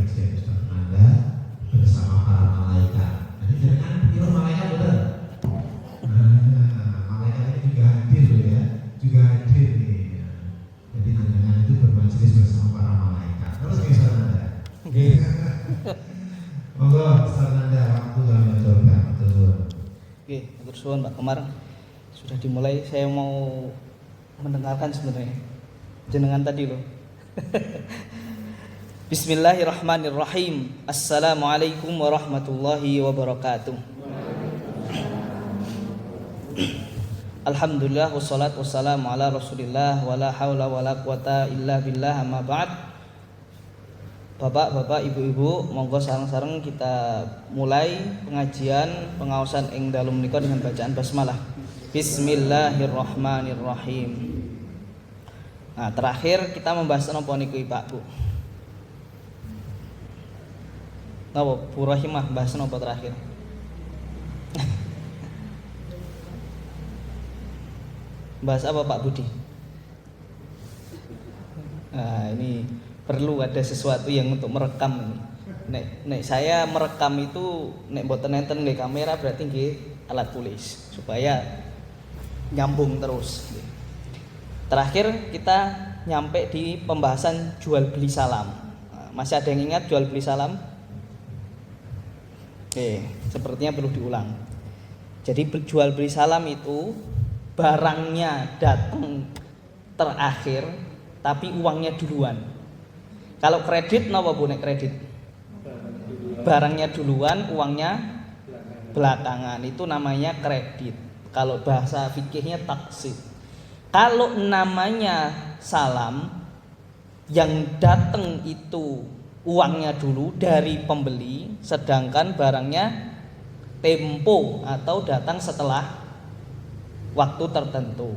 kajian Ustaz Anda bersama para malaikat. Jadi jangan kira malaikat betul. Malaikat ini juga hadir loh ya, juga hadir nih. Jadi jangan itu bermajelis bersama para malaikat. Terus Ustaz Anda. Monggo Ustaz Anda waktu kami coba betul. Oke, terus Pak Kemar sudah dimulai. Saya mau mendengarkan sebenarnya jenengan tadi loh. Bismillahirrahmanirrahim. Assalamualaikum warahmatullahi wabarakatuh. Alhamdulillah wassalatu wassalamu ala Rasulillah wala haula wala quwata illa billah, amma ba'd. Bapak-bapak, ibu-ibu, monggo sareng-sareng kita mulai pengajian pengaosan ing dalem menika dengan bacaan basmalah. Bismillahirrahmanirrahim. Nah, terakhir kita membahas napa niku Pak Bu? Napa Bu Rahimah bahas napa terakhir? Bahas apa Pak Budi? Nah, ini perlu ada sesuatu yang untuk merekam ini. Nek saya merekam itu nek mboten enten nggih kamera berarti nggih alat tulis supaya nyambung terus. Terakhir kita nyampe di pembahasan jual beli salam. Nah, masih ada yang ingat jual beli salam? Oke, sepertinya perlu diulang. Jadi jual beli salam itu barangnya datang terakhir tapi uangnya duluan. Kalau kredit napa Bu nek kredit? Barangnya duluan, uangnya belakangan. Itu namanya kredit. Kalau bahasa fikihnya taksid. Kalau namanya salam yang datang itu uangnya dulu dari pembeli, sedangkan barangnya tempo atau datang setelah waktu tertentu.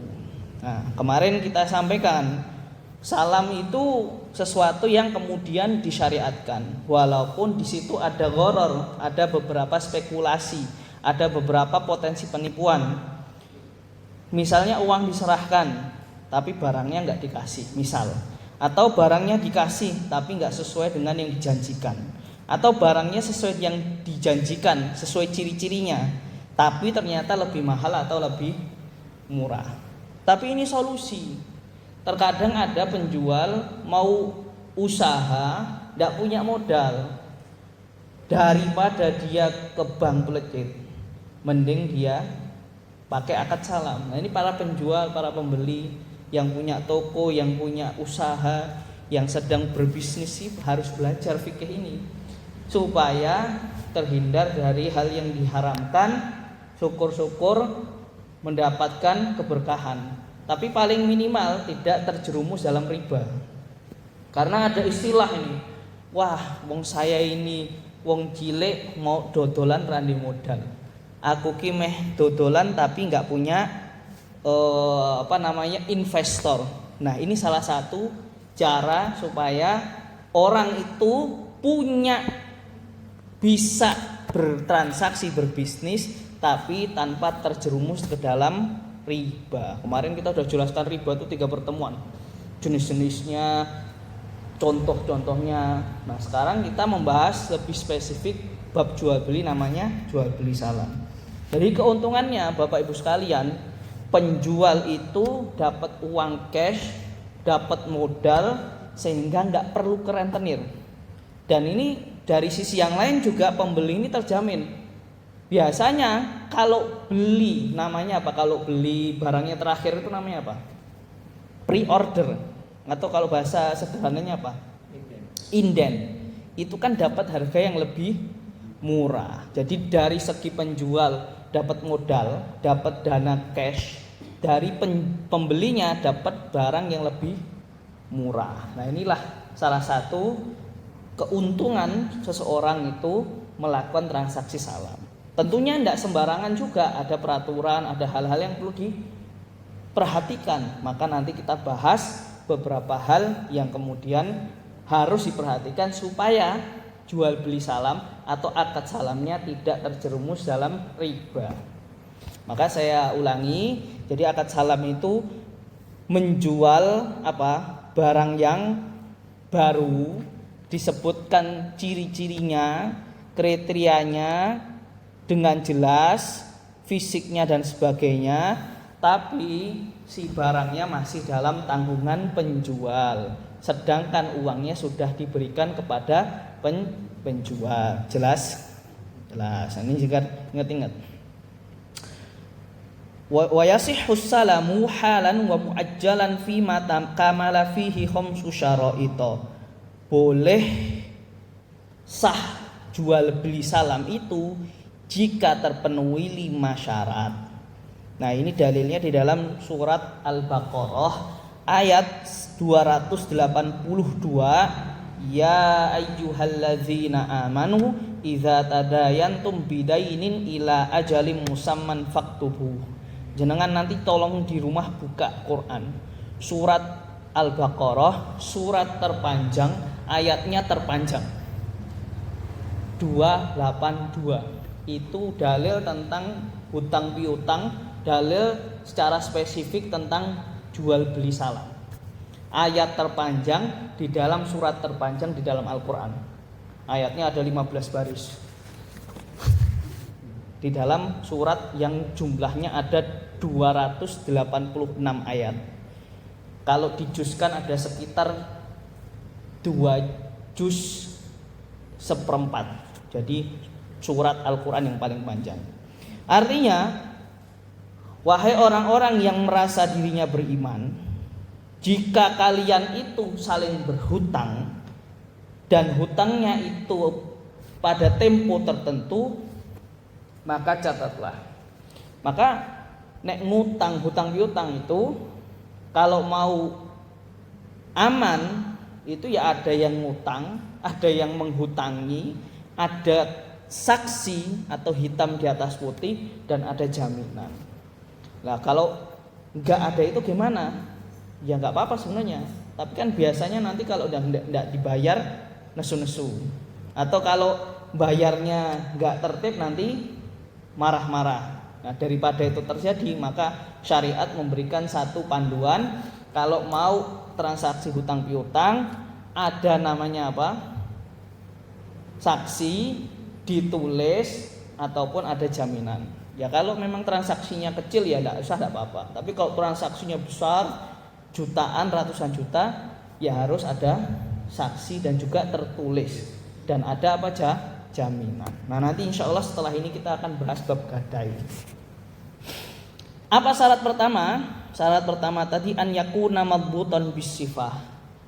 Nah, kemarin kita sampaikan salam itu sesuatu yang kemudian disyariatkan, walaupun di situ ada gharar, ada beberapa spekulasi, ada beberapa potensi penipuan. Misalnya uang diserahkan, tapi barangnya nggak dikasih, misal. Atau barangnya dikasih tapi nggak sesuai dengan yang dijanjikan, atau barangnya sesuai yang dijanjikan, sesuai ciri-cirinya, tapi ternyata lebih mahal atau lebih murah. Tapi ini solusi. Terkadang ada penjual mau usaha nggak punya modal, daripada dia ke bank pledget, mending dia pakai akad salam. Nah, ini para penjual, para pembeli yang punya toko, yang punya usaha, yang sedang berbisnis sih harus belajar fikih ini supaya terhindar dari hal yang diharamkan. Syukur-syukur mendapatkan keberkahan, tapi paling minimal tidak terjerumus dalam riba. Karena ada istilah ini, wah wong saya ini wong cilik mau dodolan randi modal, aku ki meh dodolan tapi nggak punya investor. Nah, ini salah satu cara supaya orang itu bisa bertransaksi, berbisnis tapi tanpa terjerumus ke dalam riba. Kemarin kita sudah jelaskan riba itu 3 pertemuan, jenis-jenisnya, contoh-contohnya. Nah, sekarang kita membahas lebih spesifik bab jual beli, namanya jual beli salam. Jadi keuntungannya Bapak Ibu sekalian, penjual itu dapat uang cash, dapat modal, sehingga nggak perlu ke rentenir. Dan ini dari sisi yang lain juga pembeli ini terjamin. Biasanya kalau beli, namanya apa? Kalau beli barangnya terakhir itu namanya apa? Pre-order. Atau kalau bahasa sederhananya apa? Inden. Itu kan dapat harga yang lebih murah. Jadi dari segi penjual dapat modal, dapat dana cash, dari pembelinya dapat barang yang lebih murah. Nah, inilah salah satu keuntungan seseorang itu melakukan transaksi salam. Tentunya tidak sembarangan juga, ada peraturan, ada hal-hal yang perlu diperhatikan. Maka nanti kita bahas beberapa hal yang kemudian harus diperhatikan supaya jual beli salam atau akad salamnya tidak terjerumus dalam riba. Maka saya ulangi, jadi akad salam itu menjual barang yang baru disebutkan ciri-cirinya, kriterianya dengan jelas, fisiknya dan sebagainya, tapi si barangnya masih dalam tanggungan penjual, sedangkan uangnya sudah diberikan kepada penjual. Jelas? Jelas. Ini juga ingat-ingat. Wa yasihhu salamu halan wa muajjalan fi ma kamala fihi khamsu syara'ita. Boleh sah jual beli salam itu jika terpenuhi 5 syarat. Nah, ini dalilnya di dalam surat Al-Baqarah ayat 282. Ya ayyuhalladzina amanu idza tadayantum bidainin ila ajalim musamman faktubuh. Jenengan nanti tolong di rumah buka Quran, surat Al-Baqarah, surat terpanjang, ayatnya terpanjang 282. Itu dalil tentang hutang piutang, dalil secara spesifik tentang jual beli salam. Ayat terpanjang di dalam surat terpanjang di dalam Al-Quran. Ayatnya ada 15 baris. Di dalam surat yang jumlahnya ada 286 ayat. Kalau dijuzkan ada sekitar 2 juz seperempat. Jadi surat Al-Quran yang paling panjang. Artinya, wahai orang-orang yang merasa dirinya beriman, jika kalian itu saling berhutang dan hutangnya itu pada tempo tertentu, maka catatlah. Maka nek ngutang hutang piutang itu kalau mau aman itu ya ada yang ngutang, ada yang menghutangi, ada saksi atau hitam di atas putih dan ada jaminan. Nah, kalau nggak ada itu gimana? Ya nggak apa-apa sebenarnya. Tapi kan biasanya nanti kalau udah nggak dibayar nesu-nesu. Atau kalau bayarnya nggak tertib nanti marah-marah. Nah, daripada itu terjadi, maka syariat memberikan satu panduan. Kalau mau transaksi hutang piutang, ada namanya apa? Saksi, ditulis, ataupun ada jaminan. Ya kalau memang transaksinya kecil ya tidak usah, tidak apa-apa. Tapi kalau transaksinya besar, jutaan, ratusan juta, ya harus ada saksi dan juga tertulis. Dan ada apa aja? Jaminan. Nah, nanti insya Allah setelah ini kita akan bahas bab gadai. Apa syarat pertama? Syarat pertama tadi an yakuna madbutan bisifah.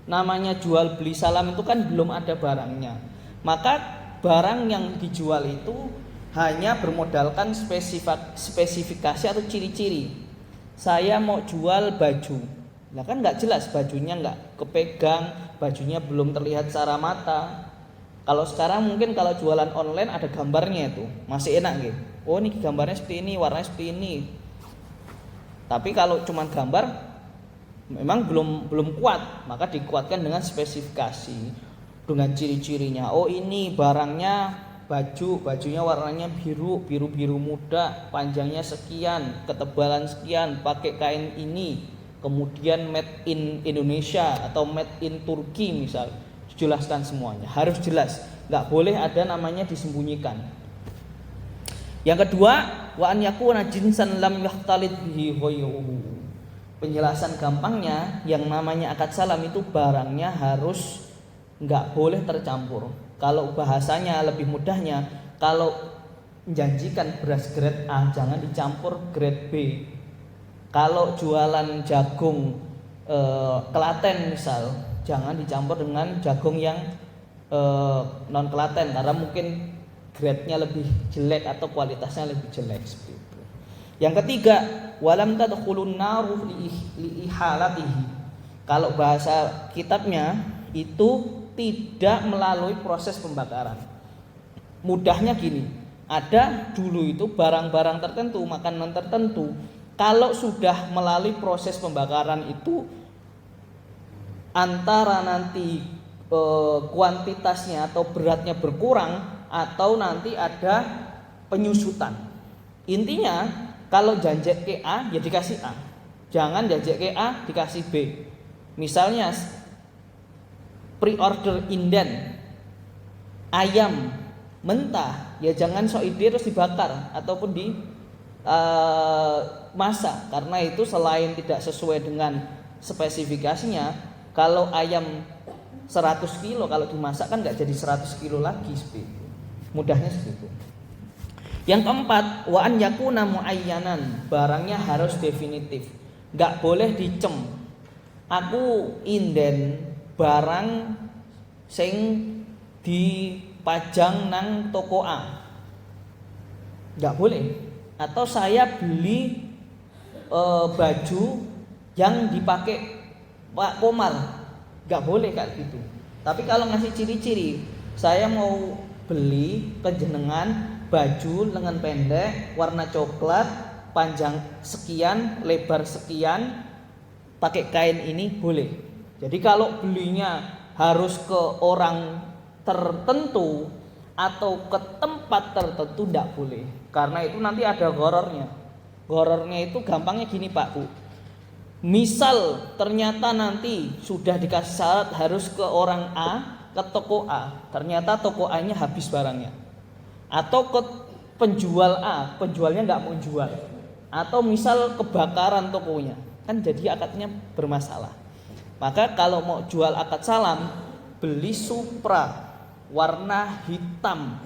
Namanya jual beli salam itu kan belum ada barangnya. Maka barang yang dijual itu hanya bermodalkan spesifikasi atau ciri-ciri. Saya mau jual baju. Nah kan nggak jelas, bajunya nggak kepegang, bajunya belum terlihat secara mata. Kalau sekarang mungkin kalau jualan online ada gambarnya itu, masih enak gitu. Oh ini gambarnya seperti ini, warnanya seperti ini. Tapi kalau cuma gambar memang belum kuat, maka dikuatkan dengan spesifikasi, dengan ciri-cirinya. Oh ini barangnya bajunya warnanya biru muda, panjangnya sekian, ketebalan sekian, pakai kain ini, kemudian made in Indonesia atau made in Turki misal. Jelaskan semuanya, harus jelas, nggak boleh ada namanya disembunyikan. Yang kedua, wa an yakuna jinsan lam yahtalit bihi ghayruhu. Penjelasan gampangnya, yang namanya akad salam itu barangnya harus nggak boleh tercampur. Kalau bahasanya lebih mudahnya, kalau menjanjikan beras grade A jangan dicampur grade B. Kalau jualan jagung Klaten misal, jangan dicampur dengan jagung yang non Klaten karena mungkin grade-nya lebih jelek atau kualitasnya lebih jelek seperti itu. Yang ketiga, walam tadkhulun naru li ihalatihi. Kalau bahasa kitabnya itu tidak melalui proses pembakaran. Mudahnya gini, ada dulu itu barang-barang tertentu, makanan tertentu, kalau sudah melalui proses pembakaran itu antara nanti kuantitasnya atau beratnya berkurang atau nanti ada penyusutan. Intinya kalau janjek ke A ya dikasih A, jangan janjek ke A dikasih B. Misalnya pre-order inden ayam mentah ya jangan sok ide terus dibakar ataupun di masak, karena itu selain tidak sesuai dengan spesifikasinya. Kalau ayam 100 kilo kalau dimasak kan nggak jadi 100 kilo lagi, seperti itu. Mudahnya seperti itu. Yang keempat, wa an yakuna muayyanan, barangnya harus definitif, nggak boleh dicem. Aku inden barang sing dipajang nang toko A, nggak boleh. Atau saya beli baju yang dipakai Pak Komar, nggak boleh kayak gitu. Tapi kalau ngasih ciri-ciri, saya mau beli kejenengan baju lengan pendek warna coklat, panjang sekian, lebar sekian, pakai kain ini boleh. Jadi kalau belinya harus ke orang tertentu atau ke tempat tertentu tidak boleh, karena itu nanti ada gorornya. Gorornya itu gampangnya gini Pak Bu, misal ternyata nanti sudah dikasih syarat harus ke orang A, ke toko A, ternyata toko A nya habis barangnya, atau ke penjual A, penjualnya nggak mau jual, atau misal kebakaran tokonya, kan jadi akadnya bermasalah. Maka kalau mau jual akad salam, beli Supra warna hitam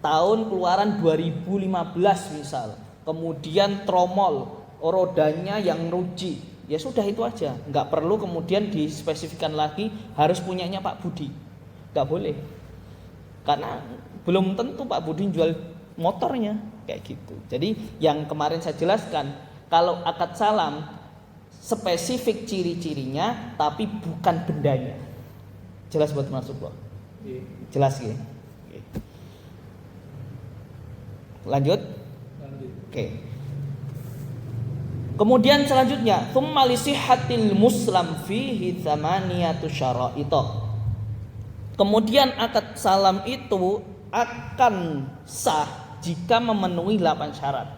tahun keluaran 2015 misal, kemudian tromol rodanya yang ruji, ya sudah itu aja, nggak perlu kemudian dispesifikkan lagi harus punyanya Pak Budi, nggak boleh, karena belum tentu Pak Budi jual motornya kayak gitu. Jadi yang kemarin saya jelaskan, kalau akad salam spesifik ciri-cirinya tapi bukan bendanya. Jelas buat masuk Pak? Jelas ya? Lanjut? Oke. Kemudian selanjutnya, tsumma li sihhatil muslam fihi tsamaniyatu syara'ita. Kemudian akad salam itu akan sah jika memenuhi 8 syarat.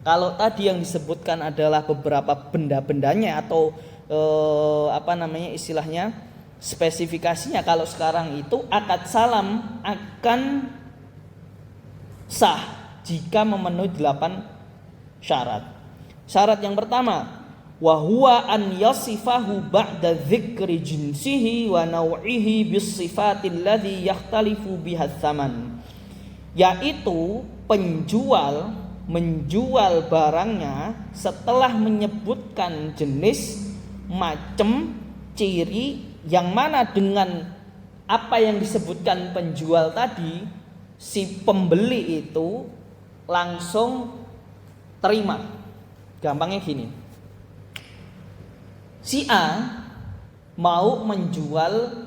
Kalau tadi yang disebutkan adalah beberapa benda-bendanya atau istilahnya spesifikasinya, kalau sekarang itu akad salam akan sah jika memenuhi 8 syarat. Syarat yang pertama, wa huwa an yasifahu ba'da dzikri jinsihi wa naw'ihi bis sifatil ladzi yakhtalifu biha tsaman. Yaitu penjual menjual barangnya setelah menyebutkan jenis, macam, ciri yang mana dengan apa yang disebutkan penjual tadi, si pembeli itu langsung terima. Gampangnya gini, si A mau menjual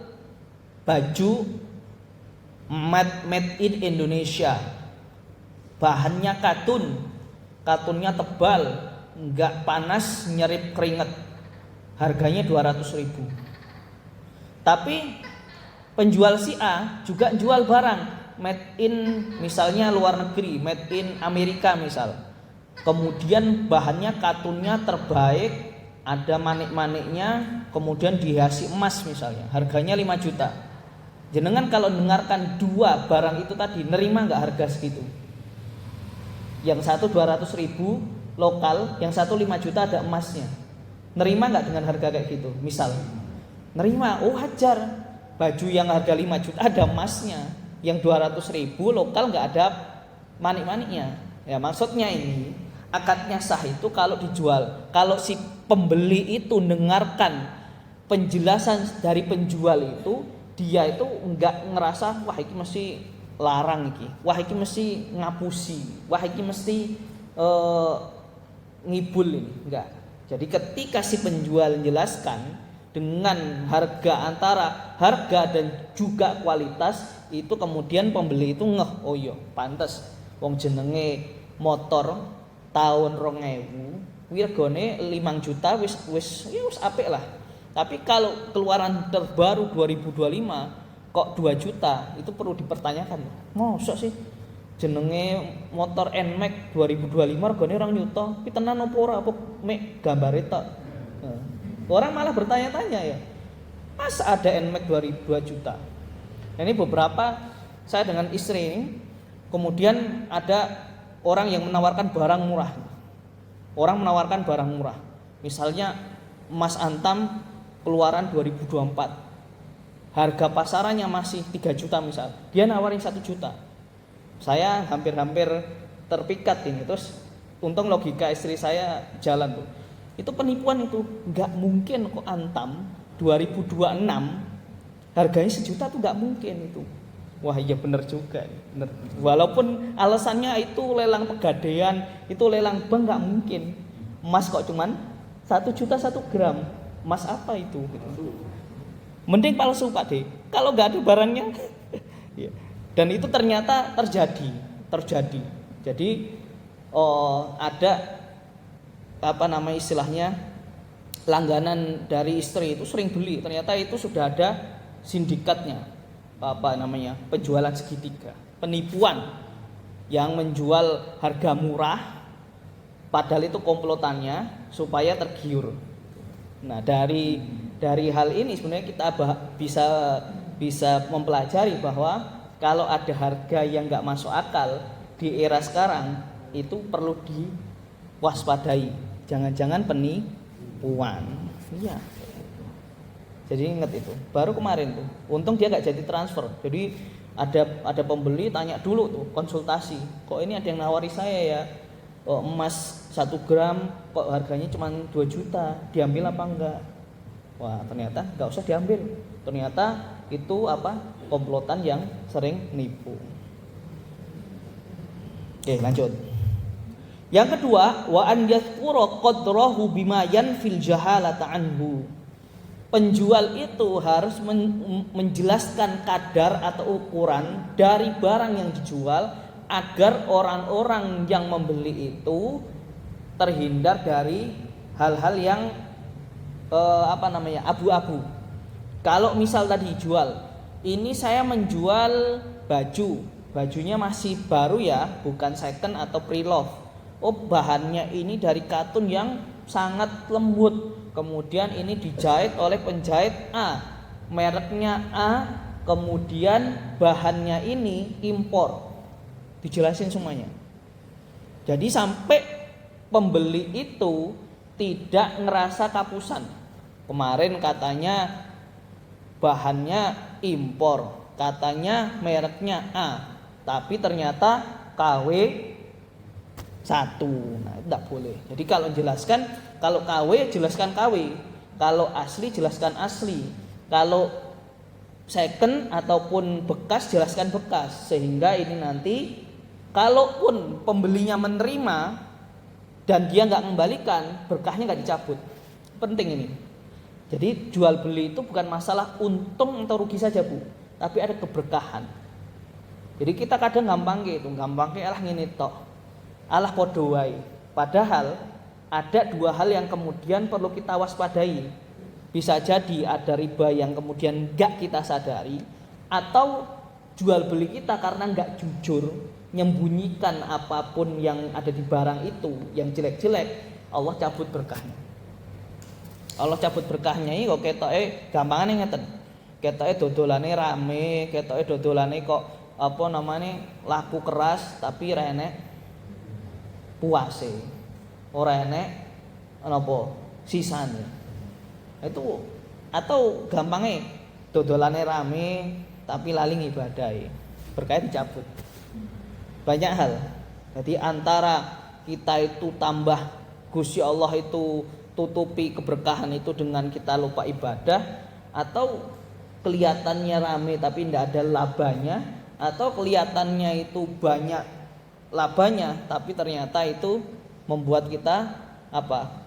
baju made in Indonesia, bahannya katunnya tebal, nggak panas nyerip keringet, harganya 200.000. Tapi penjual si A juga jual barang made in misalnya luar negeri, made in Amerika misal, kemudian bahannya katunnya terbaik, ada manik-maniknya, kemudian dihiasi emas misalnya, harganya 5 juta. Jenengan kalau dengarkan dua barang itu tadi, nerima nggak harga segitu? Yang satu 200.000 lokal, yang satu 5 juta ada emasnya. Nerima nggak dengan harga kayak gitu? Misal, nerima, oh hajar. Baju yang harga 5 juta ada emasnya, yang 200.000 lokal nggak ada manik-maniknya. Ya maksudnya ini akadnya sah itu kalau dijual. Kalau si pembeli itu dengarkan penjelasan dari penjual itu, dia itu enggak ngerasa wah iki mesti larang iki, wah iki mesti ngapusi, wah iki mesti ngibul ini, enggak. Jadi ketika si penjual menjelaskan dengan harga, antara harga dan juga kualitas, itu kemudian pembeli itu ngeh, oh iya pantes wong jenenge motor tahun 2000 regane 5 juta wis apik lah. Tapi kalau keluaran terbaru 2025 kok 2 juta, itu perlu dipertanyakan. Mosok sih jenenge motor NMAX 2025 regane 2 juta, iki tenan opo ora, apa mek gambare tok. Orang malah bertanya-tanya ya, masa ada NMAX 2 juta. Nah, ini beberapa saya dengan istri ini, kemudian ada orang yang menawarkan barang murah. Orang menawarkan barang murah. Misalnya emas antam keluaran 2024. Harga pasarannya masih 3 juta misal. Dia nawarin 1 juta. Saya hampir-hampir terpikat ini. Terus untung logika istri saya jalan tuh. Itu penipuan itu. Nggak mungkin kok antam 2026 harganya 1 juta tuh nggak mungkin itu. Wah iya bener juga, bener. Walaupun alasannya itu lelang pegadaian, itu lelang bank, nggak mungkin. Emas kok cuman 1 juta 1 gram. Emas apa itu? Mending palsu Pak D. Kalau nggak ada barangnya. Dan itu ternyata terjadi. Jadi ada istilahnya langganan dari istri itu sering beli. Ternyata itu sudah ada sindikatnya. Penjualan segitiga, penipuan yang menjual harga murah padahal itu komplotannya supaya tergiur. Nah, dari hal ini sebenarnya kita bisa mempelajari bahwa kalau ada harga yang nggak masuk akal di era sekarang itu perlu diwaspadai. Jangan-jangan penipuan. Iya. Jadi ingat itu. Baru kemarin tuh, untung dia nggak jadi transfer. Jadi ada pembeli tanya dulu tuh, konsultasi. Kok ini ada yang nawari saya ya? Emas 1 gram kok harganya cuma 2 juta. Diambil apa enggak? Wah, ternyata nggak usah diambil. Ternyata itu komplotan yang sering nipu. Oke, lanjut. Yang kedua, wa an yadhkura qadrahu bima yanfil jahalata anhu. Penjual itu harus menjelaskan kadar atau ukuran dari barang yang dijual agar orang-orang yang membeli itu terhindar dari hal-hal yang abu-abu. Kalau misal tadi jual, ini saya menjual bajunya masih baru ya, bukan second atau pre-love. Oh, bahannya ini dari katun yang sangat lembut. Kemudian ini dijahit oleh penjahit A, mereknya A, kemudian bahannya ini impor. Dijelasin semuanya. Jadi sampai pembeli itu tidak ngerasa kapusan. Kemarin katanya bahannya impor, katanya mereknya A, tapi ternyata KW 1. Nah, tidak boleh. Jadi kalau jelaskan, kalau KW jelaskan KW, kalau asli jelaskan asli, kalau second ataupun bekas jelaskan bekas, sehingga ini nanti kalaupun pembelinya menerima dan dia nggak mengembalikan, berkahnya nggak dicabut. Penting ini. Jadi jual beli itu bukan masalah untung atau rugi saja, Bu, tapi ada keberkahan. Jadi kita kadang gampang alah ngene tok. Alah podo wae. Padahal ada 2 hal yang kemudian perlu kita waspadai. Bisa jadi ada riba yang kemudian enggak kita sadari, atau jual beli kita karena enggak jujur, menyembunyikan apapun yang ada di barang itu yang jelek-jelek, Allah cabut berkahnya. Allah cabut berkahnya iki kok ketoke gampangane ngeten. Ketoke dodolane rame, ketoke dodolane kok laku keras tapi ra enek puase, ora enek sisane. Itu atau gampangnya dodolane rame tapi lali ngibadahi, berkah dicabut. Banyak hal. Jadi antara kita itu tambah Gusti Allah itu tutupi keberkahan itu dengan kita lupa ibadah, atau kelihatannya rame tapi tidak ada labanya, atau kelihatannya itu banyak labanya tapi ternyata itu membuat kita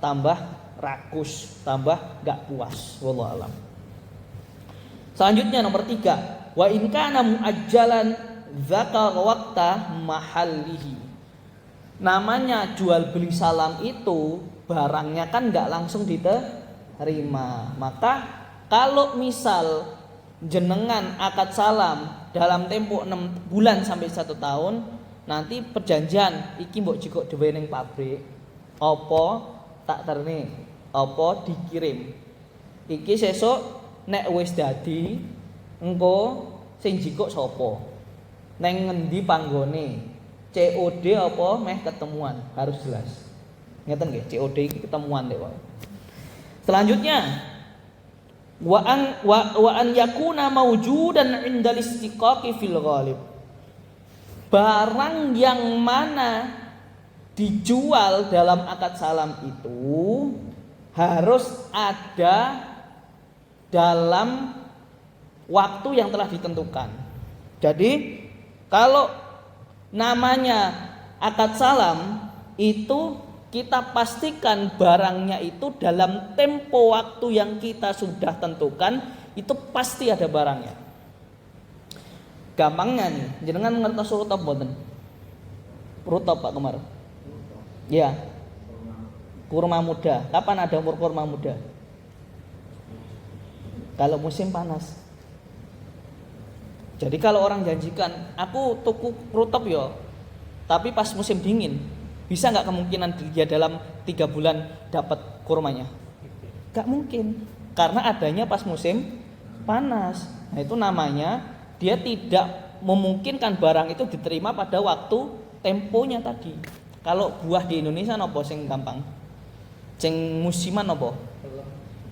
tambah rakus, tambah gak puas. Wallahu alam. Selanjutnya nomor 3, wa in kana muajjalan dzakara waqta mahallihi. Namanya jual beli salam itu barangnya kan gak langsung diterima. Maka kalau misal jenengan akad salam dalam tempo 6 bulan sampai 1 tahun, nanti perjanjian iki mbok jikok dhewe ning pabrik apa tak terne apa dikirim iki sesuk nek wis dadi engko sing jikok sapa. neng ngendi panggone, COD apa meh ketemuan, harus jelas. Ngeten nggih, COD iki ketemuan deh, Pak. Selanjutnya wa an yakuna mawjudan indal istiqaqi fil ghalib. Barang yang mana dijual dalam akad salam itu harus ada dalam waktu yang telah ditentukan. Jadi kalau namanya akad salam itu kita pastikan barangnya itu dalam tempo waktu yang kita sudah tentukan, itu pasti ada barangnya. Gampangnya nih, jenengan ngertos rutop mboten? Rutop Pak Kemar. Ya. Kurma muda. Kapan ada umur kurma muda? Kalau musim panas. Jadi kalau orang janjikan, aku tuku rutop yo, tapi pas musim dingin, bisa nggak kemungkinan dia dalam 3 bulan dapat kurmanya? Nggak mungkin, karena adanya pas musim panas. Nah itu namanya dia tidak memungkinkan barang itu diterima pada waktu temponya tadi. Kalau buah di Indonesia nopo sing gampang? Sing musiman nopo?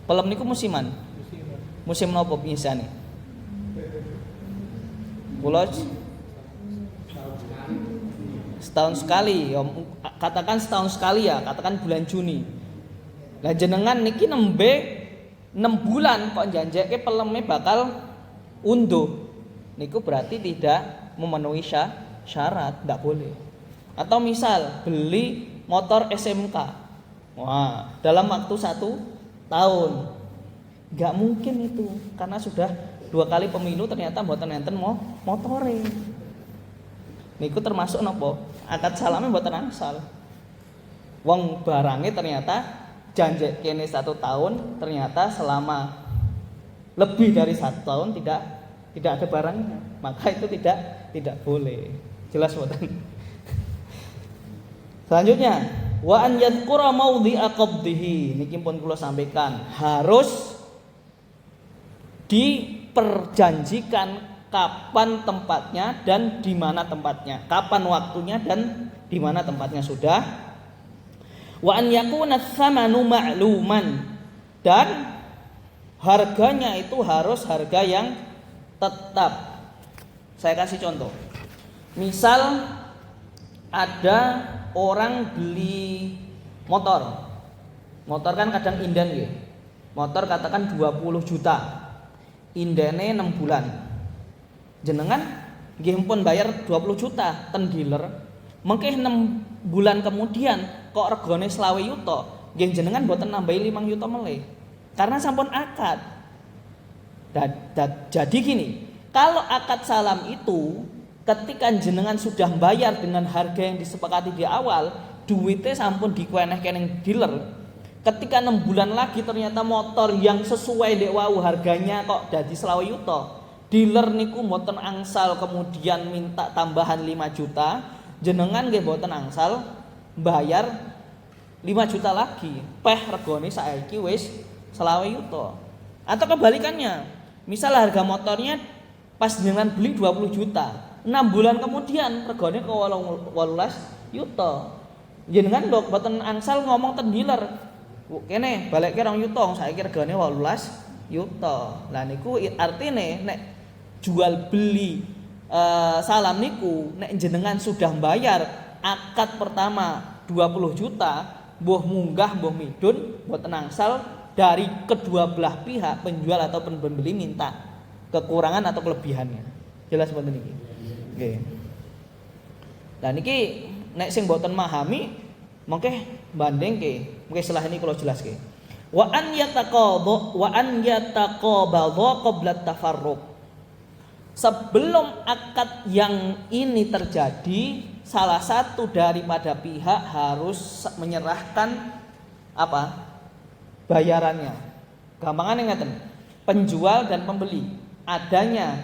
Pelem niku musiman. Musim nopo biasane? Kula setahun sekali, ya, katakan setahun sekali ya, katakan bulan Juni. Lah jenengan niki nembe 6 bulan kok janjeke peleme bakal unduh. Niku berarti tidak memenuhi syarat, tidak boleh. Atau misal beli motor SMK, wah dalam waktu 1 tahun, nggak mungkin itu, karena sudah 2 kali pemilu ternyata mboten enten motore. Niku termasuk nopo? Akad salame mboten angsal. Wong barangnya ternyata janji kene 1 tahun, ternyata selama lebih dari 1 tahun tidak ada barangnya, maka itu tidak boleh. Jelas mboten? Selanjutnya, wa an yadhkura maudhi'a qabdihi. Niki pun kula sampaikan, harus diperjanjikan kapan tempatnya dan di mana tempatnya, kapan waktunya dan di mana tempatnya sudah. Wa an yakuna tsamanu ma'luman, dan harganya itu harus harga yang tetap. Saya kasih contoh. Misal ada orang beli motor. Motor kan kadang inden nggih. Motor katakan 20 juta. Indene 6 bulan. Jenengan nggih pun bayar 20 juta ten dealer. Mengke 6 bulan kemudian kok regane 20 yuta, nggih jenengan mboten nambahi 5 yuta meleh. Karena sampun akad. Jadi gini, kalau akad salam itu ketika jenengan sudah bayar dengan harga yang disepakati di awal, duitnya sampun dikueneh-keneh dealer. Ketika 6 bulan lagi ternyata motor yang sesuai dek wau harganya kok dadi 20 yuta. Dealer niku mboten angsal kemudian minta tambahan 5 juta, jenengan nggih mboten angsal bayar 5 juta lagi. Peh regane saiki wis 20 yuta. Atau kebalikannya, misal harga motornya pas jenengan beli 20 juta. 6 bulan kemudian regane ke 18 yuta. Jenengan mboten angsal ngomong ten dealer, kene balekke 2 yuta, saiki regane 18 yuta. Lah niku artine nek jual beli salam niku nek jenengan sudah bayar akad pertama 20 juta, mbuh munggah mbuh midun mboten angsal dari kedua belah pihak, penjual atau pembeli minta kekurangan atau kelebihannya. Jelas mboten niki? Nggih. Lah niki nek sing mboten memahami mengke bandingke, mengke setelah ini kula jelaske. Wa an yataqabadha qabla tafarruq. Sebelum akad yang ini terjadi, salah satu daripada pihak harus menyerahkan apa? Bayarannya. Gampangane ngeten. Penjual dan pembeli, adanya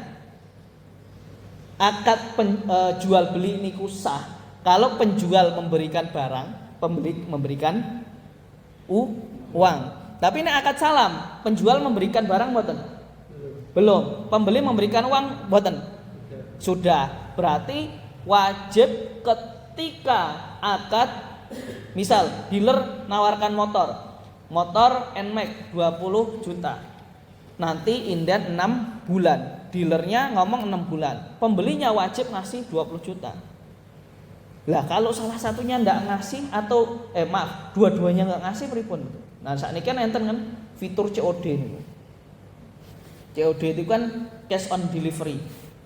akad jual beli niku sah kalau penjual memberikan barang, pembeli memberikan uang. Tapi nek akad salam, penjual memberikan barang mboten? Belum. Pembeli memberikan uang mboten? Sudah, berarti wajib ketika akad, misal dealer nawarkan motor NMAX 20 juta. Nanti inden 6 bulan. Dealernya ngomong 6 bulan. Pembelinya wajib ngasih 20 juta. Lah kalau salah satunya ndak ngasih atau dua-duanya nggak ngasih pripun? Nah, sakniki kan enten kan fitur COD niku. COD itu kan cash on delivery.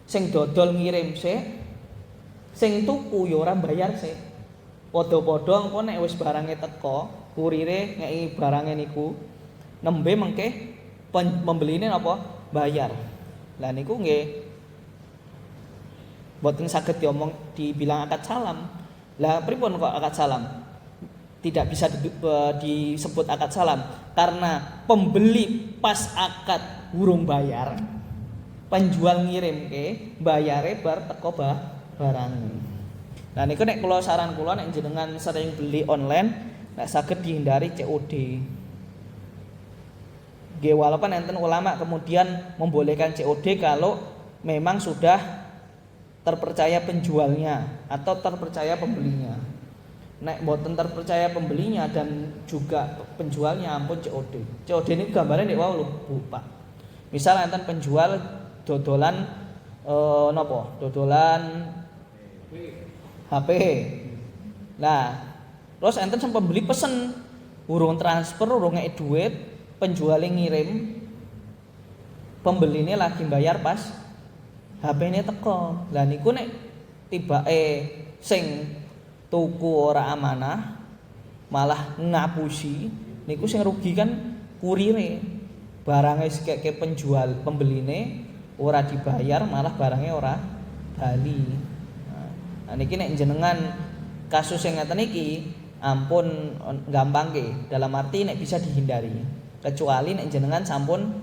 Sing dodol ngirim sik, sing tuku ya ora bayar sik. Padha-padha engko nek wis barange teko, kurire ngeki barange niku nembe mengke pembeline napa bayar. Lah niku nggih boten saged dibilang akad salam. Lah pripun kok akad salam? Tidak bisa disebut akad salam karena pembeli pas akad urung bayar, penjual ngirim ke bayare bar teko barang. Nah niku nek kula saran kula nek jenengan sering beli online nek saged dihindari COD. Nggih walaupun enten ulama kemudian membolehkan COD kalau memang sudah terpercaya penjualnya atau terpercaya pembelinya. Nek mboten terpercaya pembelinya dan juga penjualnya ampun COD. COD ini gambarnya nek wau lho Bu Pak. Misal enten penjual dodolan dodolan HP. Nah, terus enten sang pembeli pesen urung transfer, urung ngeki duit, penjualnya ngirim, pembelinya lagi bayar pas HP ini teko. Lah niku nek tibake sing tuku ora amanah malah ngapusi, niku sing rugi kan kurire. Barangnya sikeke penjual pembeline ora dibayar malah barangnya ora bali. Nah niki nek jenengan kasus yang ngeten iki ampun gampang nggih. Dalam arti nek bisa dihindari. Kecuali nek jenengan sampun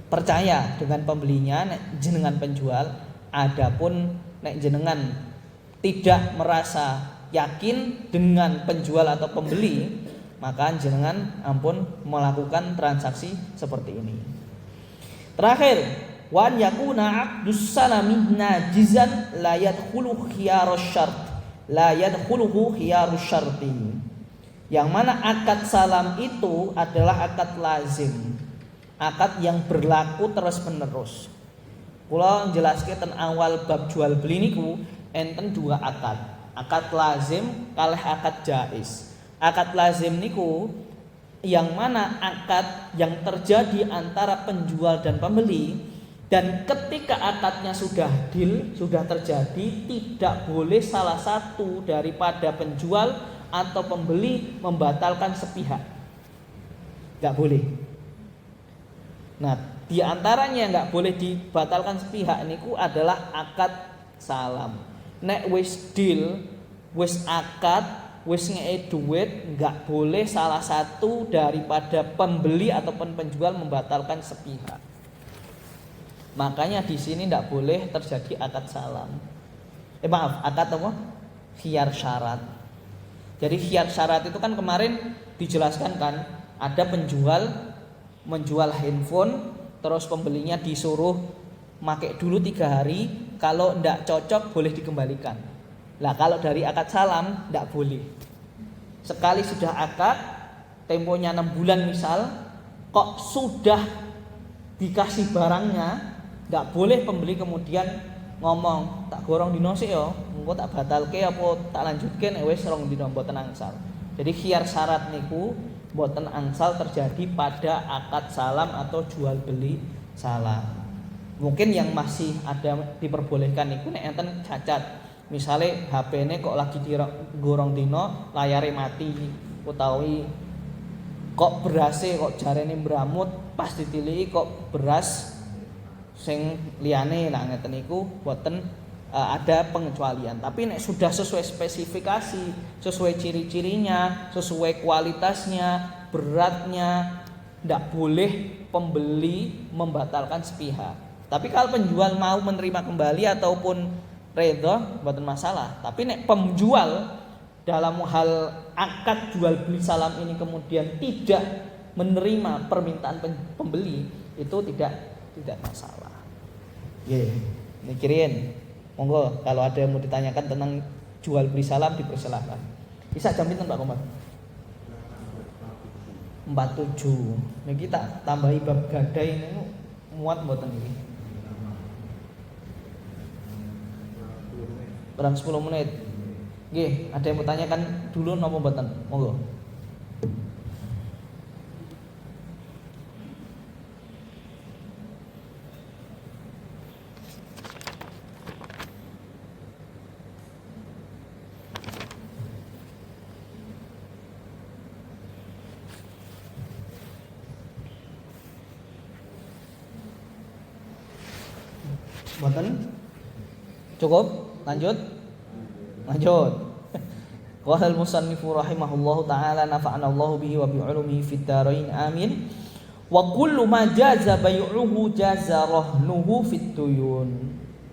percaya dengan pembelinya, nek jenengan penjual. Adapun nek jenengan tidak merasa yakin dengan penjual atau pembeli, maka jenengan ampun melakukan transaksi seperti ini. Terakhir, wan yakuna aqdus salami najizan la yadkhulu khiyarus syart, la yadkhuluhu khiyarus syarti. Yang mana akad salam itu adalah akad lazim, akad yang berlaku terus menerus. Kula njelaske ten awal bab jual beli niku enten dua akad. Akad lazim kalih akad jaiz. Akad lazim niku yang mana akad yang terjadi antara penjual dan pembeli, dan ketika akadnya sudah deal, sudah terjadi, tidak boleh salah satu daripada penjual atau pembeli membatalkan sepihak. Enggak boleh. Nah, di antaranya nggak boleh dibatalkan sepihak niku adalah akad salam. Nek wis deal, wis akad, wis ngeke duit, nggak boleh salah satu daripada pembeli ataupun penjual membatalkan sepihak. Makanya di sini nggak boleh terjadi akad salam. Akad apa? Khiyar syarat. Jadi khiyar syarat itu kan kemarin dijelaskan kan, ada penjual menjual handphone, terus pembelinya disuruh make dulu 3 hari, kalau ndak cocok boleh dikembalikan. Lah kalau dari akad salam ndak boleh. Sekali sudah akad, temponya 6 bulan misal, kok sudah dikasih barangnya, ndak boleh pembeli kemudian ngomong tak gorong dino sik ya, engko tak batalke apa tak lanjutke nek wis 2 dino mboten angsal. Jadi khiyar syarat niku mboten angsal terjadi pada akad salam atau jual beli salam. Mungkin yang masih ada diperbolehkan niku nek enten cacat. Misale HP-ne kok lagi digorong dino layare mati, utawi kok berase kok jarene mbramut, pas ditiliki kok beras sing liyane, lah ngeten niku mboten ada pengecualian. Tapi nek sudah sesuai spesifikasi, sesuai ciri-cirinya, sesuai kualitasnya, beratnya, ndak boleh pembeli membatalkan sepihak. Tapi kalau penjual mau menerima kembali ataupun redha, mboten masalah. Tapi nek penjual dalam hal akad jual beli salam ini kemudian tidak menerima permintaan pembeli, itu tidak masalah. Mikirin. Monggo kalau ada yang mau ditanyakan tentang jual beli salam dipersilahkan. Bisa jam pinten Pak Komar? 47. Nah kita tambahi bab gadai ini muat mboten iki. Kurang 10 menit. Nggih, ada yang mau tanyakan dulu napa mboten? Monggo. Mboten? Cukup? Lanjut? Qala al-musannifu rahimahullahu taala nafa'ana Allahu bihi wa bi 'ulumihi fid dharain amin. Wa kullu ma jaza bay'uhu jaza rahnuhu fid duyun.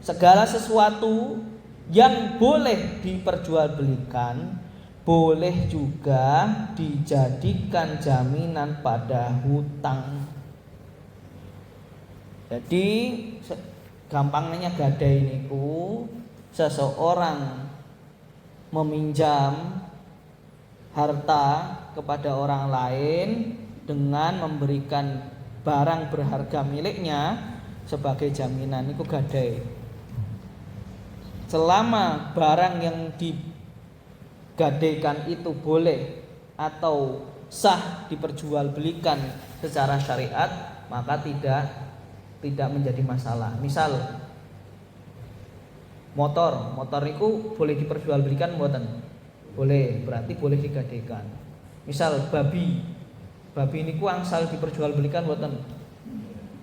Segala sesuatu yang boleh diperjualbelikan boleh juga dijadikan jaminan pada hutang. Jadi gampangnya gadai niku seseorang meminjam harta kepada orang lain dengan memberikan barang berharga miliknya sebagai jaminan niku gadai. Selama barang yang digadaikan itu boleh atau sah diperjualbelikan secara syariat, maka tidak menjadi masalah. Misal motor itu boleh diperjualbelikan mboten? Boleh, berarti boleh digadaikan. Misal babi niku angsal diperjualbelikan mboten?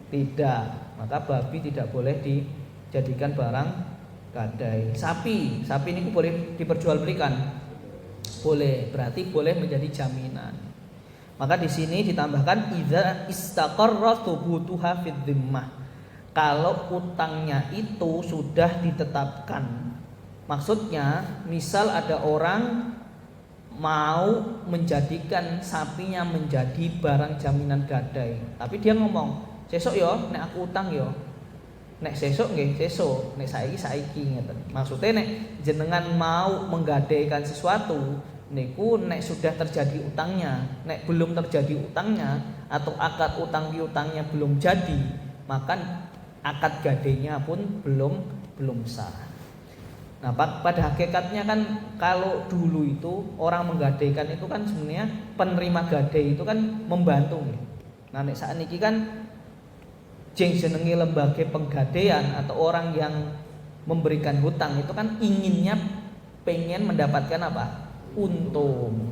Tidak, maka babi tidak boleh dijadikan barang gadai. Sapi niku boleh diperjualbelikan? Boleh, berarti boleh menjadi jaminan. Maka di sini ditambahkan idza istaqarra thubutuha fid dhimmah. Kalau utangnya itu sudah ditetapkan. Maksudnya, misal ada orang mau menjadikan sapinya menjadi barang jaminan gadai, tapi dia ngomong, "Sesuk yo nek aku utang yo. Nek sesuk nggih sesuk, nek saiki ngeten." Maksudnya nek jenengan mau menggadaikan sesuatu niku nek sudah terjadi utangnya, nek belum terjadi utangnya atau akad utang piutangnya belum jadi, maka akad gadainya pun belum sah. Nah, pada hakikatnya kan kalau dulu itu orang menggadaikan itu kan sebenarnya penerima gadai itu kan membantu. Nah, nek saat ini kan jenenge lembaga penggadaian atau orang yang memberikan hutang itu kan inginnya pengen mendapatkan apa? Untung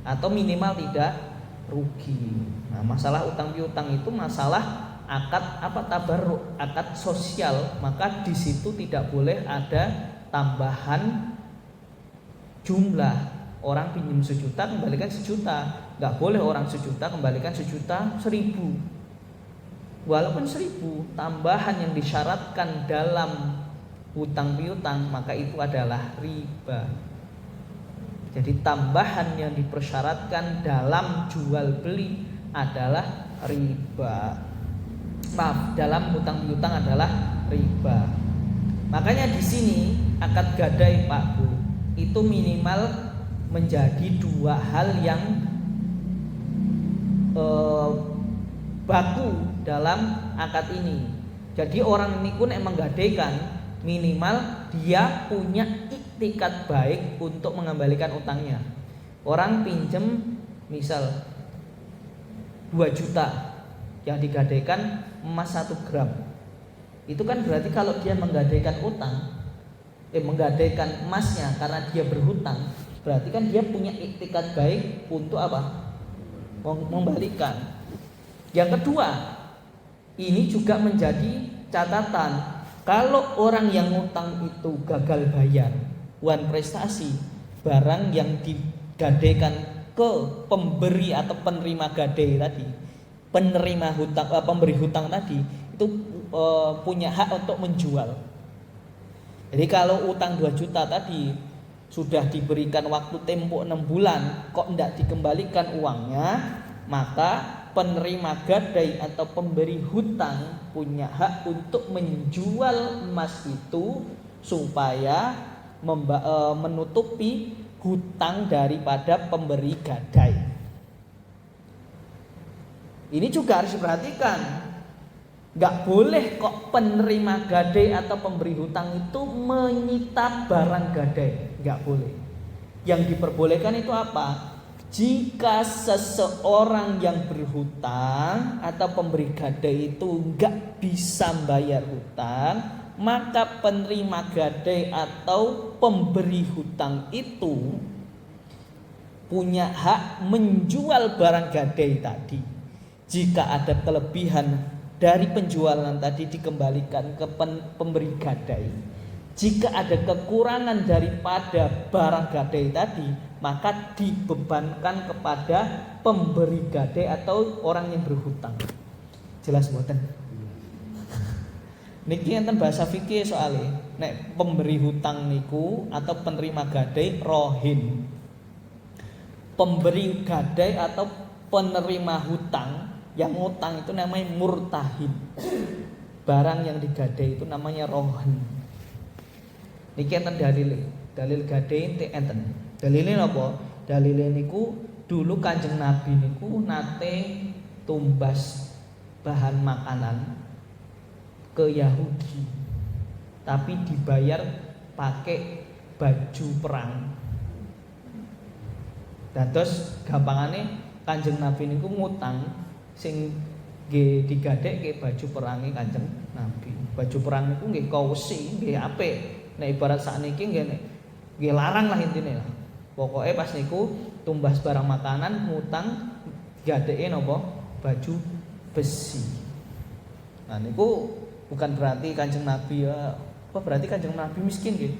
atau minimal tidak rugi. Nah, masalah utang piutang itu masalah akad tabarruk, akad sosial, maka di situ tidak boleh ada tambahan jumlah. Orang pinjam 1 juta kembalikan 1 juta, nggak boleh orang 1 juta kembalikan 1 juta 1.000. Walaupun 1.000 tambahan yang disyaratkan dalam hutang piutang, maka itu adalah riba. Jadi tambahan yang dipersyaratkan dalam jual beli adalah riba. Maaf, dalam hutang piutang adalah riba. Makanya di sini akad gadai Pak Bu itu minimal menjadi 2 hal yang baku dalam akad ini. Jadi orang ini pun emang gadaikan minimal dia punya iktikat baik untuk mengembalikan utangnya. Orang pinjem misal 2 juta yang digadaikan emas 1 gram. Itu kan berarti kalau dia menggadaikan menggadaikan emasnya karena dia berhutang, berarti kan dia punya iktikat baik untuk apa? Mengembalikan. Yang kedua, ini juga menjadi catatan. Kalau orang yang ngutang itu gagal bayar, wan prestasi, barang yang digadaikan ke pemberi atau penerima gadai tadi, penerima hutang, pemberi hutang tadi itu punya hak untuk menjual. Jadi kalau utang 2 juta tadi sudah diberikan waktu tempo 6 bulan kok tidak dikembalikan uangnya, maka penerima gadai atau pemberi hutang punya hak untuk menjual emas itu supaya menutupi hutang daripada pemberi gadai. Ini juga harus diperhatikan. Gak boleh kok penerima gadai atau pemberi hutang itu menyita barang gadai. Gak boleh. Yang diperbolehkan itu apa? Jika seseorang yang berhutang atau pemberi gadai itu gak bisa bayar hutang, maka penerima gadai atau pemberi hutang itu punya hak menjual barang gadai tadi. Jika ada kelebihan dari penjualan tadi dikembalikan ke pemberi gadai. Jika ada kekurangan daripada barang gadai tadi, maka dibebankan kepada pemberi gadai atau orang yang berhutang. Jelas mboten? Niki enten bahasa fikih soalnya. Nek pemberi hutang niku atau penerima gadai rohin. Pemberi gadai atau penerima hutang yang ngutang itu namanya murtahin. Barang yang digadai itu namanya rohin. Niki enten dalil gadai enten. Dalilnya apa? Dalilnya niku dulu Kanjeng Nabi niku nate tumbas bahan makanan ke Yahudi, tapi dibayar pakai baju perang. Dan terus gampangane Kanjeng Nabi niku ngutang sing nggih digadekke baju perange Kanjeng Nabi. Baju perang niku nggih kausi, nggih apik. Nek ibarat sakniki nggih larang lah intine lah. Pokoke pas niku tumbas barang makanan ngutang gadeke napa? Baju besi. Nah niku bukan berarti Kanjeng Nabi apa berarti Kanjeng Nabi miskin nggih.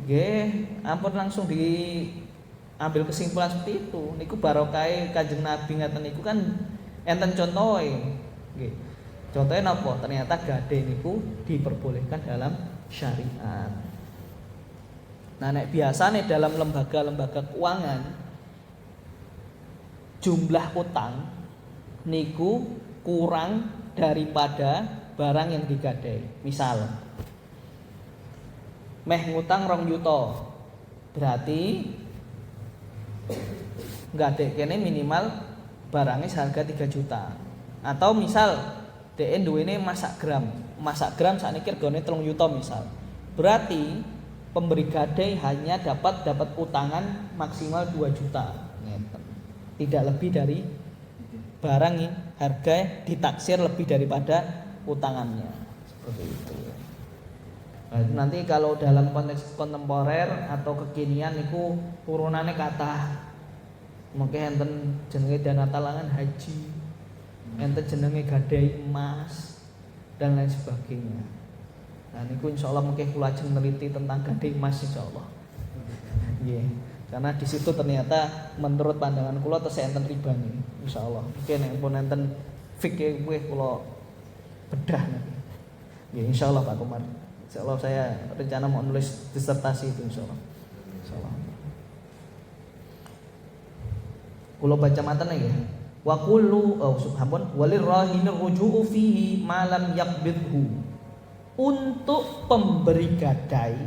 Nggih, ampun langsung diambil kesimpulan seperti itu. Niku barokai Kanjeng Nabi ngaten niku kan enten contohe. Nggih. Contohnya napa? Ternyata gadai niku diperbolehkan dalam syariat. Nah, nek biasane dalam lembaga-lembaga keuangan jumlah utang niku kurang daripada barang yang digadai. Misal meh ngutang 2 juta, berarti gadai kene minimal barangnya seharga 3 juta. Atau misal DN duwene masak gram sakniki regane 3 juta misal. Berarti pemberi gadai hanya dapat utangan maksimal 2 juta. Tidak lebih dari barang yang harga ditaksir lebih daripada utangannya. Seperti itu. Nah, nanti kalau dalam konteks kontemporer atau kekinian niku turunannya kathah. Mungkin enten jenenge dana talangan haji, enten jenenge gadai emas dan lain sebagainya. Nah niku insyaallah mungkin kula ajeng neliti tentang gadai emas insyaallah. Nggih. Karena di situ ternyata menurut pandangan kula tesih enten ribane insyaallah. Mungkin nek pun enten fikih kuwi kula bedah nanti. Ya insyaallah Pak Komar. Insyaallah saya rencana mau nulis disertasi itu insyaallah. Insyaallah. Kula baca matan ya. Wa kullu subhanallah walirrahin ruju'u fihi ma lam yaqbidhu. Untuk pemberi gadai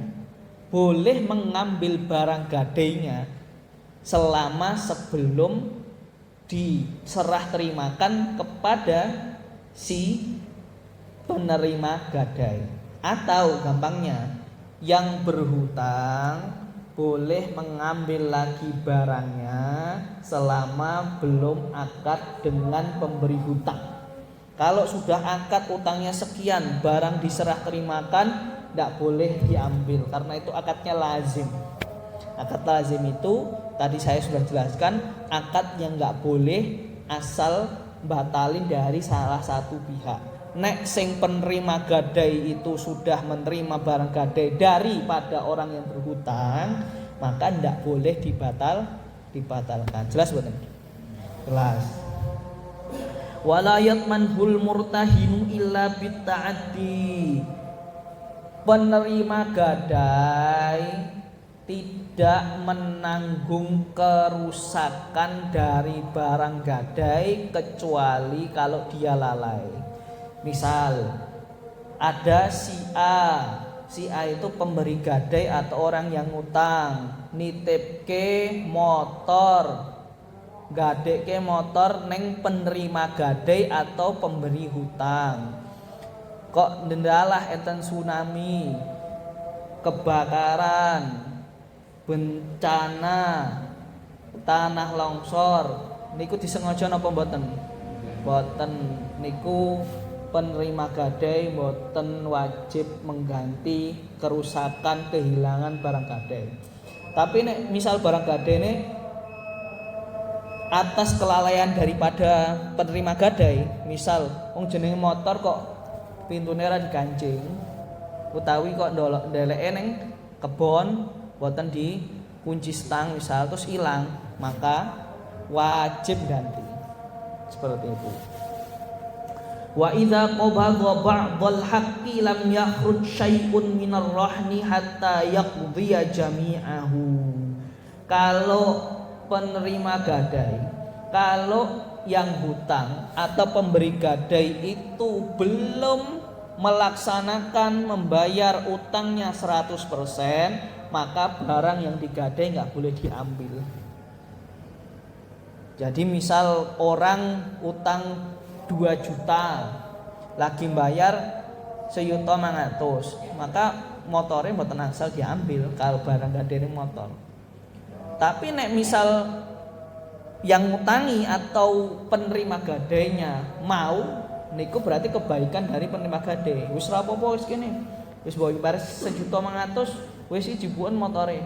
boleh mengambil barang gadainya selama sebelum diserah terimakan kepada si penerima gadai. Atau gampangnya yang berhutang boleh mengambil lagi barangnya selama belum akad dengan pemberi hutang. Kalau sudah akad utangnya sekian, barang diserah terimakan tidak boleh diambil karena itu akadnya lazim. Akad lazim itu tadi saya sudah jelaskan, akad yang nggak boleh asal batalin dari salah satu pihak. Nek sing penerima gadai itu sudah menerima barang gadai daripada orang yang berhutang, maka tidak boleh dibatalkan. Jelas betul? Jelas. Wala yatmanhul murtahinu illa bitta'addi. Penerima gadai tidak menanggung kerusakan dari barang gadai kecuali kalau dia lalai. Misal ada si A itu pemberi gadai atau orang yang ngutang, nitipke motor, gadeke motor neng penerima gadai atau pemberi hutang. Kok dendalah enten tsunami, kebakaran, bencana, tanah longsor, niku disengaja napa mboten? Mboten. Niku penerima gadai mboten wajib mengganti kerusakan kehilangan barang gadai. Tapi nek misal barang gadai ini atas kelalaian daripada penerima gadai, misal wong jenenge motor kok pintune ra digancing utawi kok ndeleke ning kebon boten dikunci stang misal terus hilang, maka wajib ganti. Seperti itu. Wa idza qabadha ba'dhal haqqi lam yakhruj syai'un minar rahni hatta yaqdiya jami'ahu. Kalau penerima gadai, kalau yang hutang atau pemberi gadai itu belum melaksanakan membayar utangnya 100%, maka barang yang digadai nggak boleh diambil. Jadi misal orang utang 2 juta, lagi bayar 1.500.000, maka motornya mboten asal diambil kalau barang gadai motor. Tapi nek misal yang ngutangi atau penerima gadainya mau, niku berarti kebaikan dari penerima gadai. Wis ra apa-apa wis kene. Wis mbok bayar 1.500.000, wis dibuat motore.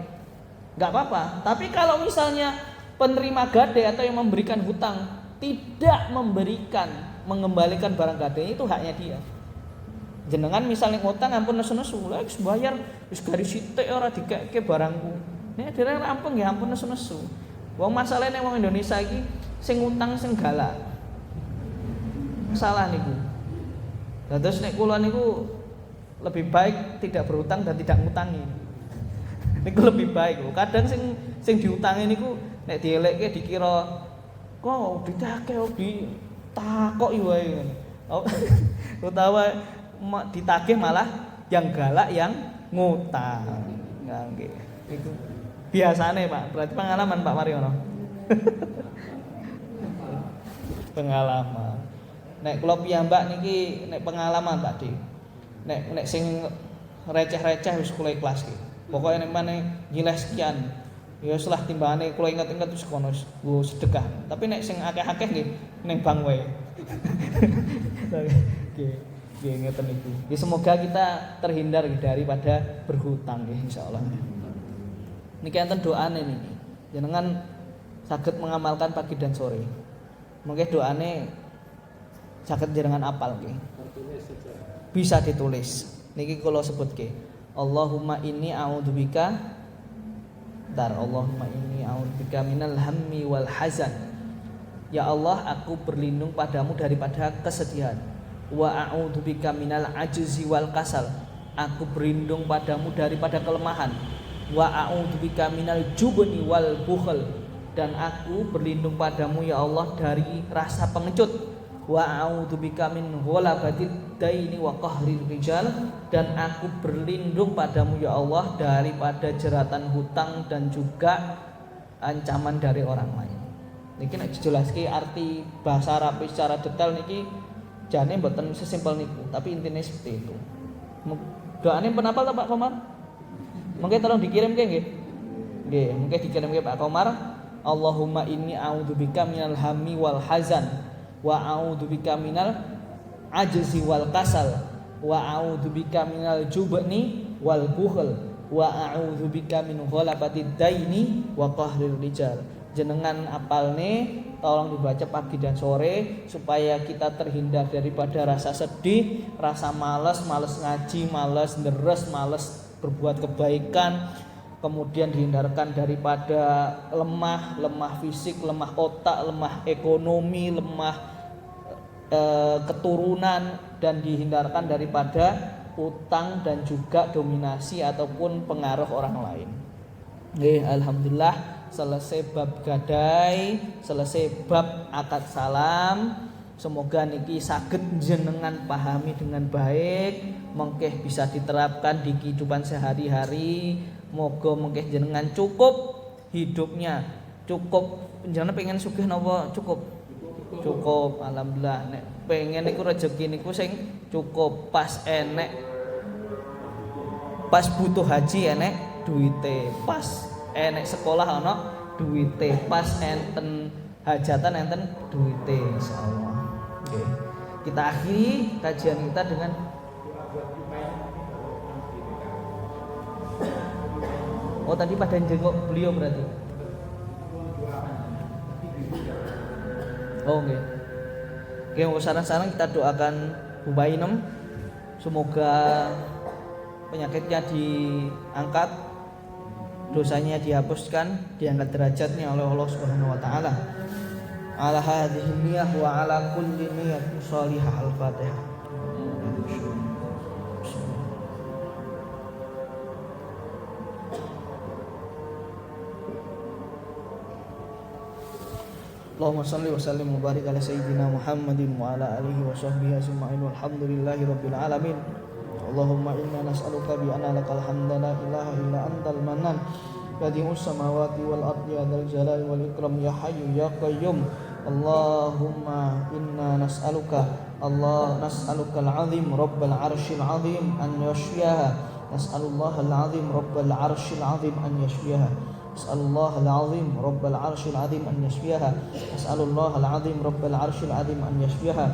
Enggak apa-apa. Tapi kalau misalnya penerima gadai atau yang memberikan hutang tidak mengembalikan barang gadai, itu haknya dia. Jenengan misalnya ngutang ampun nesu-nesu, lah wis bayar wis garis sithik ora dikeke barangku. Nek dereng rampung ya ampun nesu-nesu. Wong masalahnya wong Indonesia iki sing ngutang sing galak. Salah niku. Lah terus nek kula niku lebih baik tidak berhutang dan tidak ngutangi. Niku lebih baik. Kadang sing diutangi niku nek dielekke dikira kok ditake ditakoki wae. Utawa ditagih malah yang galak yang ngutang. Nggih. Niku biasane Pak, berarti pengalaman Pak Mariono. Pengalaman. Nek kula piyambak niki nek pengalaman Pak Dik. Nek sing receh-receh wis kula ikhlas iki. Pokoke nek maneh nyileh sekian, ya selah timbangane kula inget-inget wis kono nggo sedekah. Tapi nek sing akeh-akeh nggih ning bank wae. Nggih ngeten niku. Ya semoga kita terhindar daripada berhutang nggih insyaallah. Niki enten doane niki. Jenengan saged mengamalkan pagi dan sore. Mungkin doane saged jenengan apal nggih. Bisa ditulis. Niki kula sebutke. Allahumma inni a'udzubika Allahumma inni a'udzubika minal hammi wal hazan. Ya Allah, aku berlindung padamu daripada kesedihan. Wa a'udzubika minal ajzi wal kasal. Aku berlindung padamu daripada kelemahan. Wa a'udzubika minal jubni wal bukhl, dan aku berlindung padamu ya Allah dari rasa pengecut. Wa a'udzubika min ghalabatid daini wa qahril rijal, dan aku berlindung padamu ya Allah daripada jeratan hutang dan juga ancaman dari orang lain. Niki nek dijelaske arti bahasa Arab secara detail niki jane mboten sesimpel niku, tapi intinya seperti itu. Doane penapal Pak Komar? Mungkin tolong dikirim nggih. Nggih, mungkin dikirim ke Pak Komar. Allahumma inni a'udzubika minal hammi wal hazan wa a'udzubika minal ajzi wal kasal wa a'udzubika minal jubni wal bukhl wa a'udzubika min ghalabatid daini wa qahril rijal. Jenengan apalne tolong dibaca pagi dan sore supaya kita terhindar daripada rasa sedih, rasa malas ngaji, malas deres, malas berbuat kebaikan, kemudian dihindarkan daripada lemah fisik, lemah otak, lemah ekonomi, lemah keturunan, dan dihindarkan daripada utang dan juga dominasi ataupun pengaruh orang lain. Nggih, alhamdulillah selesai bab gadai, selesai bab akad salam. Semoga niki saged jenengan pahami dengan baik, mengkeh bisa diterapkan di kehidupan sehari-hari. Moga mengkeh jenengan cukup hidupnya, cukup jenengan pengen sugih napa cukup? Cukup, alhamdulillah. Nek pengen niku rezeki niku sing cukup, pas enek, pas butuh haji enek duwite, pas enek sekolah ana duwite, pas enten hajatan enten duwite, insyaallah. Oke. Kita akhiri kajian kita dengan oh tadi pada jenguk beliau berarti. Oh oke. Oke, saran-saran kita doakan Bu Bainem, semoga penyakitnya diangkat, dosanya dihapuskan, diangkat derajatnya oleh Allah Subhanahu wa taala. Ala hadhihi niyyah wa ala kulli niyyatin shalihah. Al-Fatihah. Allahumma shalli wa sallim wa barik ala sayyidina Muhammadin wa ala alihi wa sahbihi ajma'in walhamdulillahi rabbil alamin. Allahumma inna nas'aluka bi anna lakal hamda la ilaha illa antal mannan badi'us samawati wal ardi ya dzal jalali wal ikram ya hayyu ya qayyum. Allahumma inna nas'aluka nas'aluka al-'azim rabbal 'arsyil 'azim an yashfiyaha. Nas'alullaha al-'azim rabbal 'arsyil 'azim an yashfiyaha. Nas'alullaha al-'azim rabbal 'arsyil 'azim an yashfiyaha. Nas'alullaha al-'azim rabbal 'arsyil 'azim an yashfiyaha.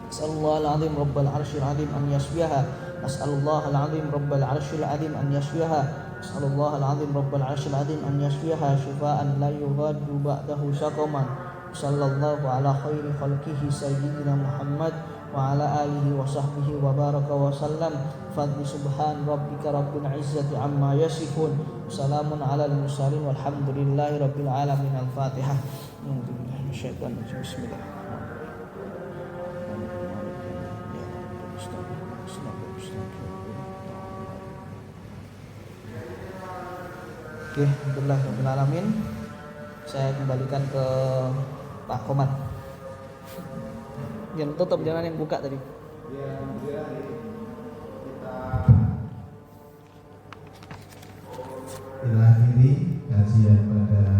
Nas'alullaha al-'azim rabbal 'arsyil 'azim an yashfiyaha. Nas'alullaha al-'azim rabbal 'arsyil 'azim an yashfiyaha. Nas'alullaha al-'azim rabbal 'arsyil 'azim an yashfiyaha shifaan la yughadiru ba'dahu saqaman. Sallallahu ala khairi khalqihi sayyidina Muhammad wa ala alihi wa sahbihi wa baraka wa sallam. Fadli subhan rabbika rabbil izzati amma yasifun. Salamun alal mursalin walhamdulillahi rabbil alamin. Al-Fatihah. Bismillah. Oke, alhamdulillah rabbil alamin. Saya kembalikan ke Pak Komar. Yang tutup, jangan yang buka tadi. Kita akhiri kajian pada